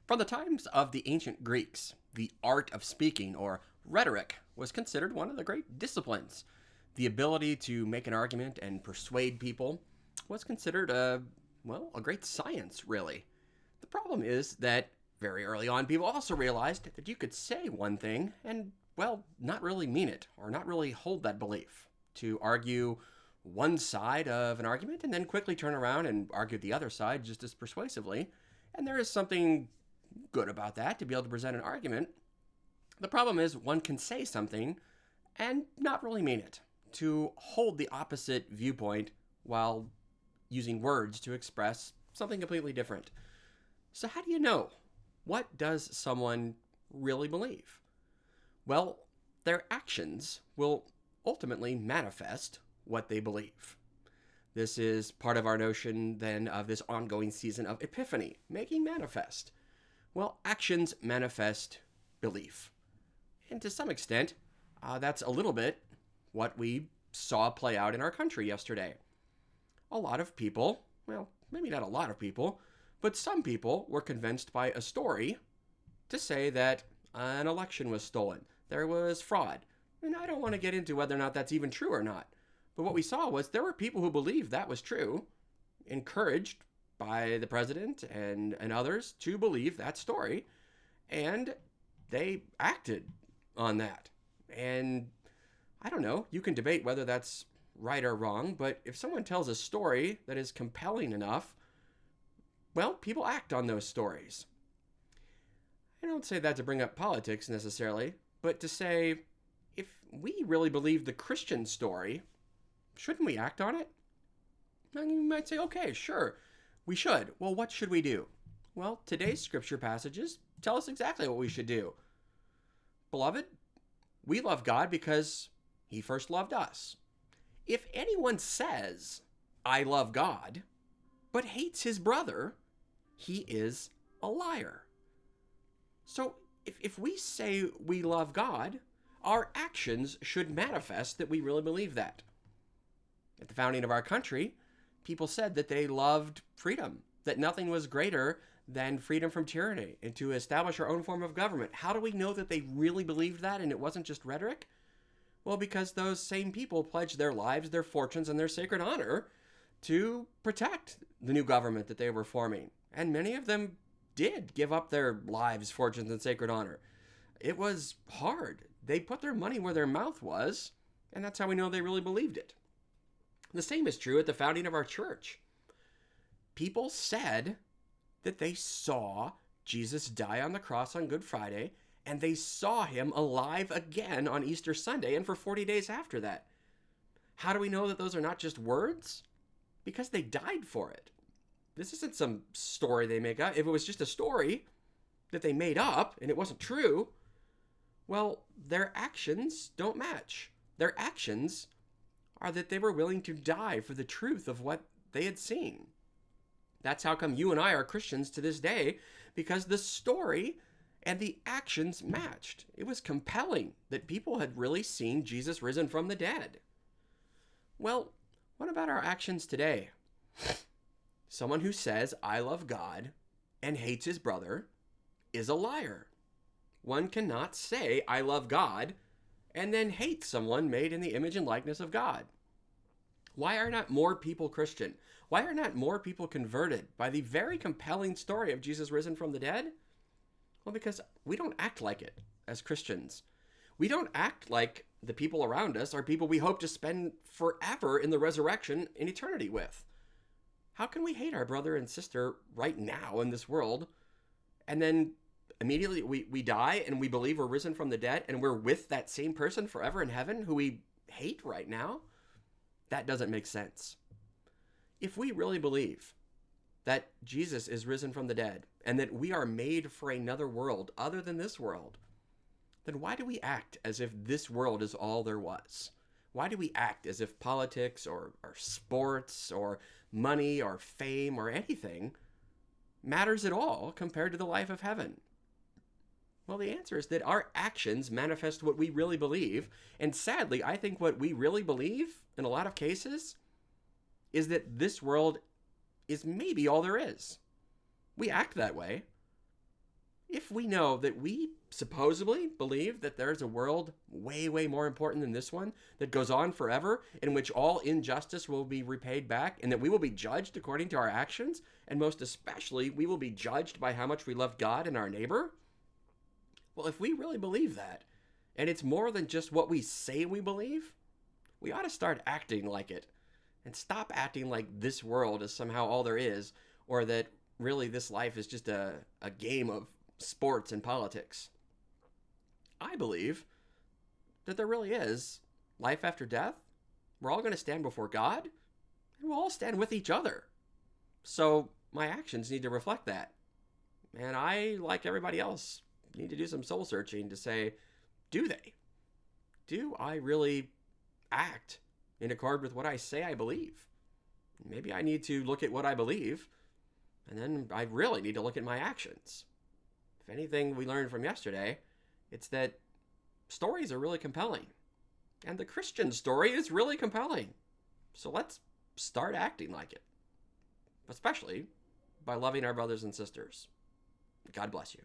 From the times of the ancient Greeks, the art of speaking, or rhetoric, was considered one of the great disciplines. The ability to make an argument and persuade people was considered a great science, really. The problem is that very early on, people also realized that you could say one thing and, not really mean it, or not really hold that belief. To argue one side of an argument and then quickly turn around and argue the other side just as persuasively. And there is something good about that, to be able to present an argument. The problem is one can say something and not really mean it, to hold the opposite viewpoint while using words to express something completely different. So how do you know? What does someone really believe? Well, their actions will ultimately manifest what they believe. This is part of our notion then of this ongoing season of Epiphany, making manifest. Well, actions manifest belief. And to some extent, that's a little bit what we saw play out in our country yesterday. A lot of people, maybe not a lot of people, but some people were convinced by a story to say that an election was stolen. There was fraud. And I don't want to get into whether or not that's even true or not. But what we saw was there were people who believed that was true, encouraged by the president and others to believe that story, and they acted on that. And I don't know, you can debate whether that's right or wrong, but if someone tells a story that is compelling enough, people act on those stories. I don't say that to bring up politics necessarily, but to say, if we really believe the Christian story, shouldn't we act on it? And you might say, okay, sure, we should. Well, what should we do? Well, today's scripture passages tell us exactly what we should do. Beloved, we love God because he first loved us. If anyone says, I love God, but hates his brother, he is a liar. So if we say we love God, our actions should manifest that we really believe that. At the founding of our country, people said that they loved freedom, that nothing was greater than freedom from tyranny, and to establish our own form of government. How do we know that they really believed that and it wasn't just rhetoric? Well, because those same people pledged their lives, their fortunes, and their sacred honor to protect the new government that they were forming. And many of them did give up their lives, fortunes, and sacred honor. It was hard. They put their money where their mouth was, and that's how we know they really believed it. The same is true at the founding of our church. People said that they saw Jesus die on the cross on Good Friday, and they saw him alive again on Easter Sunday and for 40 days after that. How do we know that those are not just words? Because they died for it. This isn't some story they make up. If it was just a story that they made up and it wasn't true, well, their actions don't match. Their actions are that they were willing to die for the truth of what they had seen. That's how come you and I are Christians to this day, because the story and the actions matched. It was compelling that people had really seen Jesus risen from the dead. Well, what about our actions today? Someone who says, I love God, and hates his brother is a liar. One cannot say, I love God, and then hate someone made in the image and likeness of God. Why are not more people Christian? Why are not more people converted by the very compelling story of Jesus risen from the dead? Well, because we don't act like it as Christians. We don't act like the people around us are people we hope to spend forever in the resurrection in eternity with. How can we hate our brother and sister right now in this world, and then immediately we die and we believe we're risen from the dead and we're with that same person forever in heaven who we hate right now? That doesn't make sense. If we really believe that Jesus is risen from the dead and that we are made for another world other than this world, then why do we act as if this world is all there was? Why do we act as if politics or sports or money or fame or anything matters at all compared to the life of heaven? Well, the answer is that our actions manifest what we really believe. And sadly, I think what we really believe in a lot of cases is that this world is maybe all there is. We act that way. If we know that we supposedly believe that there's a world way, way more important than this one that goes on forever, in which all injustice will be repaid back, and that we will be judged according to our actions, and most especially, we will be judged by how much we love God and our neighbor, well, if we really believe that, and it's more than just what we say we believe, we ought to start acting like it, and stop acting like this world is somehow all there is, or that really this life is just a game of sports and politics. I believe that there really is life after death. We're all going to stand before God, and we'll all stand with each other. So my actions need to reflect that. And I, like everybody else, need to do some soul searching to say, do they? Do I really act in accord with what I say I believe? Maybe I need to look at what I believe, and then I really need to look at my actions. If anything we learned from yesterday, it's that stories are really compelling. And the Christian story is really compelling. So let's start acting like it. Especially by loving our brothers and sisters. God bless you.